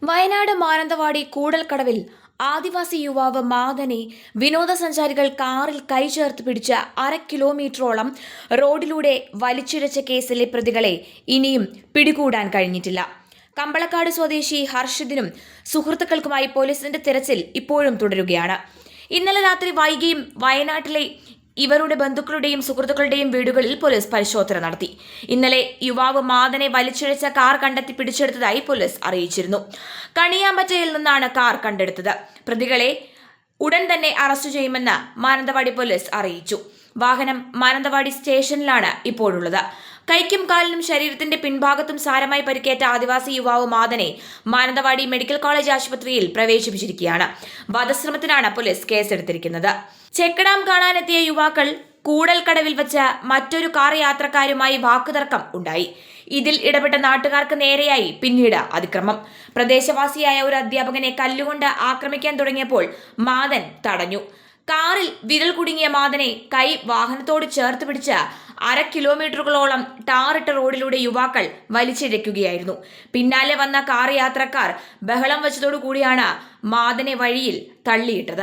വയനാട് മാനന്തവാടി കൂടൽക്കടവിൽ ആദിവാസി യുവാവ് മാദനെ വിനോദസഞ്ചാരികൾ കാറിൽ കൈചേർത്ത് പിടിച്ച 1/2 കിലോമീറ്ററോളം റോഡിലൂടെ വലിച്ചിഴച്ച കേസിലെ പ്രതികളെ ഇനിയും പിടികൂടാൻ കഴിഞ്ഞിട്ടില്ല. കമ്പളക്കാട് സ്വദേശി ഹർഷിദിനും സുഹൃത്തുക്കൾക്കുമായി പോലീസിന്റെ തിരച്ചിൽ ഇപ്പോഴും തുടരുകയാണ്. ഇന്നലെ രാത്രി വൈകിയും വയനാട്ടിലെ ഇവരുടെ ബന്ധുക്കളുടെയും സുഹൃത്തുക്കളുടെയും വീടുകളിൽ പോലീസ് പരിശോധന നടത്തി. ഇന്നലെ യുവാവ് മാദനെ വലിച്ചിഴച്ച കാർ കണ്ടെത്തി പിടിച്ചെടുത്തതായി പോലീസ് അറിയിച്ചിരുന്നു. കണിയാമ്പറ്റയിൽ നിന്നാണ് കാർ കണ്ടെടുത്തത്. പ്രതികളെ ഉടൻ തന്നെ അറസ്റ്റ് ചെയ്യുമെന്ന് മാനന്തവാടി പോലീസ് അറിയിച്ചു. വാഹനം മാനന്തവാടി സ്റ്റേഷനിലാണ് ഇപ്പോഴുള്ളത്. കൈക്കും കാലിനും ശരീരത്തിന്റെ പിൻഭാഗത്തും സാരമായി പരിക്കേറ്റ ആദിവാസി യുവാവ് മാദനെ മാനന്തവാടി മെഡിക്കൽ കോളേജ് ആശുപത്രിയിൽ പ്രവേശിപ്പിച്ചിരിക്കുകയാണ്. വധശ്രമത്തിനാണ് പോലീസ് കേസെടുത്തിരിക്കുന്നത്. ചെക്കഡാം കാണാനെത്തിയ യുവാക്കൾ കൂടൽക്കടവിൽ വെച്ച് മറ്റൊരു കാർ യാത്രക്കാരുമായി വാക്കുതർക്കം ഉണ്ടായി. ഇതിൽ ഇടപെട്ട നാട്ടുകാർക്ക് നേരെയായി പിന്നീട് അതിക്രമം. പ്രദേശവാസിയായ ഒരു അധ്യാപകനെ കല്ലുകൊണ്ട് ആക്രമിക്കാൻ തുടങ്ങിയപ്പോൾ മാദൻ തടഞ്ഞു. കാറിൽ വിരൽ കുടുങ്ങിയ മാദനെ കൈ വാഹനത്തോട് ചേർത്ത് പിടിച്ച് 1/2 കിലോമീറ്ററുകളോളം ടാറിട്ട റോഡിലൂടെ യുവാക്കൾ വലിച്ചിഴയ്ക്കുകയായിരുന്നു. പിന്നാലെ വന്ന കാർ യാത്രക്കാർ ബഹളം വെച്ചതോടുകൂടിയാണ് മാദനെ വഴിയിൽ തള്ളിയിട്ടത്.